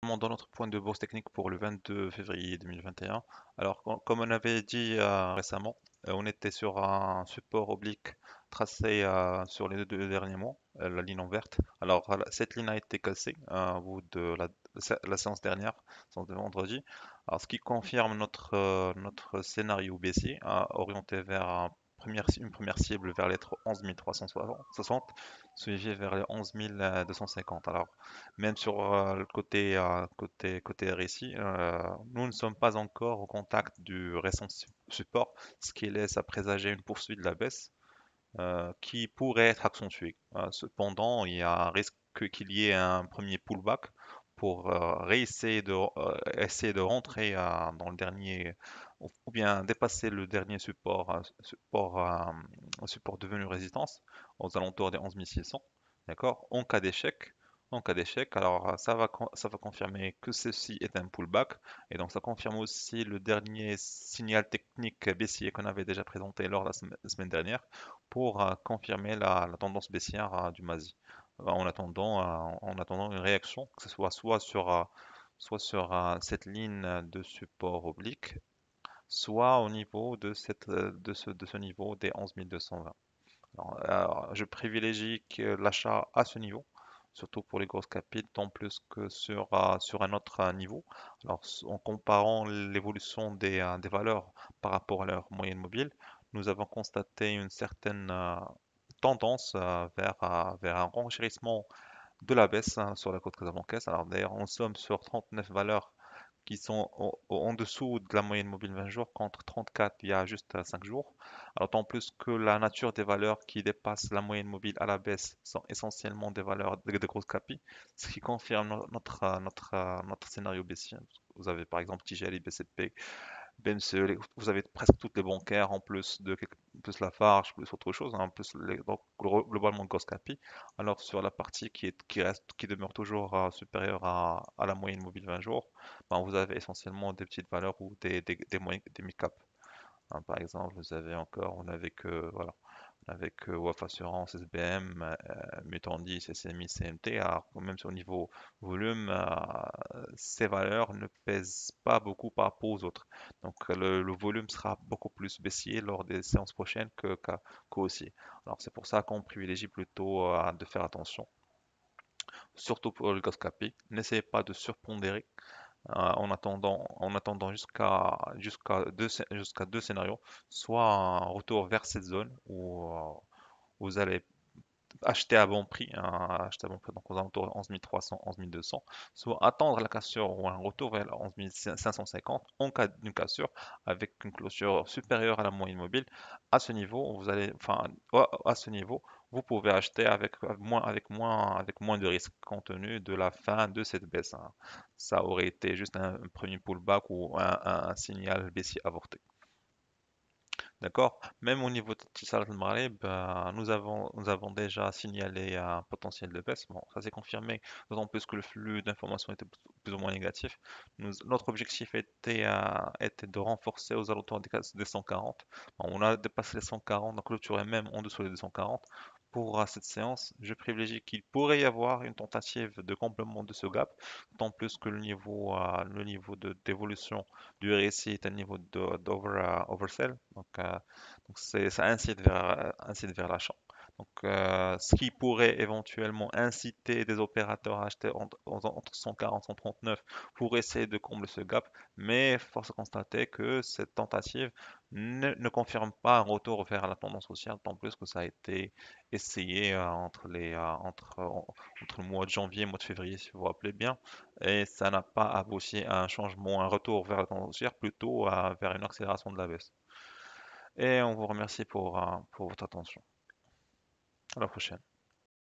Dans notre point de bourse technique pour le 22 février 2021. Alors, comme on avait dit récemment, on était sur un support oblique tracé sur les deux derniers mois, la ligne en verte. Alors, cette ligne a été cassée au bout de la séance dernière, séance de vendredi. Alors, ce qui confirme notre scénario baissier, orienté vers une première cible vers les 11 360, suivi vers les 11 250. Alors, même sur le côté RSI, nous ne sommes pas encore au contact du récent support, ce qui laisse à présager une poursuite de la baisse qui pourrait être accentuée. Cependant, il y a un risque qu'il y ait un premier pullback pour essayer de rentrer dans le dernier, ou bien dépasser le dernier support devenu résistance aux alentours des 11 600. D'accord? En cas d'échec, alors ça va confirmer que ceci est un pullback, et donc ça confirme aussi le dernier signal technique baissier qu'on avait déjà présenté lors de la semaine dernière pour confirmer la tendance baissière du MASI. En attendant une réaction, que ce soit soit sur cette ligne de support oblique, soit au niveau de ce niveau des 11 220. Alors, je privilégie l'achat à ce niveau, surtout pour les grosses capitales, tant plus que sur un autre niveau. Alors, en comparant l'évolution des valeurs par rapport à leur moyenne mobile, nous avons constaté une certaine tendance vers un renchérissement de la baisse sur la côte casablancaise. Alors d'ailleurs, on somme sur 39 valeurs qui sont en dessous de la moyenne mobile 20 jours contre 34 il y a juste 5 jours. Alors tant plus que la nature des valeurs qui dépassent la moyenne mobile à la baisse sont essentiellement des valeurs de grosses capis, ce qui confirme notre scénario baissier. Vous avez par exemple TGL, BCP, BMCE, vous avez presque toutes les bancaires en plus plus Lafarge, plus autre chose, hein, plus donc globalement grosse capi. Alors sur la partie qui demeure toujours supérieure à la moyenne mobile 20 jours, ben, vous avez essentiellement des petites valeurs ou des mid-cap. Hein. Par exemple, on avait que voilà, avec WAF Assurance, SBM, Mutuandi, SMI, CMT. Alors, même sur le niveau volume, ces valeurs ne pèsent pas beaucoup par rapport aux autres. Donc, le volume sera beaucoup plus baissier lors des séances prochaines qu'haussier. Alors, c'est pour ça qu'on privilégie plutôt de faire attention, surtout pour le Goscapi. N'essayez pas de surpondérer en attendant jusqu'à deux scénarios, soit un retour vers cette zone où vous allez acheter à bon prix, donc aux alentours de 11 300, 11 200, soit attendre la cassure ou un retour vers la 11 550 en cas d'une cassure avec une clôture supérieure à la moyenne mobile. À ce niveau, vous pouvez acheter avec moins de risques compte tenu de la fin de cette baisse. Hein. Ça aurait été juste un premier pullback ou un signal baissier avorté. D'accord? Même au niveau de Tisal Maghreb, nous avons déjà signalé un potentiel de baisse. Bon, ça s'est confirmé, d'autant plus que le flux d'informations était plus ou moins négatif. Notre objectif était de renforcer aux alentours des 140. Bon, on a dépassé les 140, donc clôturé même en dessous des 240. Pour cette séance, je privilégie qu'il pourrait y avoir une tentative de complément de ce gap, d'autant plus que le niveau d'évolution du RSI est un niveau d'oversell. Donc ça incite vers l'achat. Donc, ce qui pourrait éventuellement inciter des opérateurs à acheter entre 140 et 139 pour essayer de combler ce gap, mais force est de constater que cette tentative ne confirme pas un retour vers la tendance haussière, tant plus que ça a été essayé entre le mois de janvier et le mois de février, si vous vous rappelez bien, et ça n'a pas abouti à un changement, un retour vers la tendance haussière, plutôt vers une accélération de la baisse. Et on vous remercie pour votre attention. À la prochaine.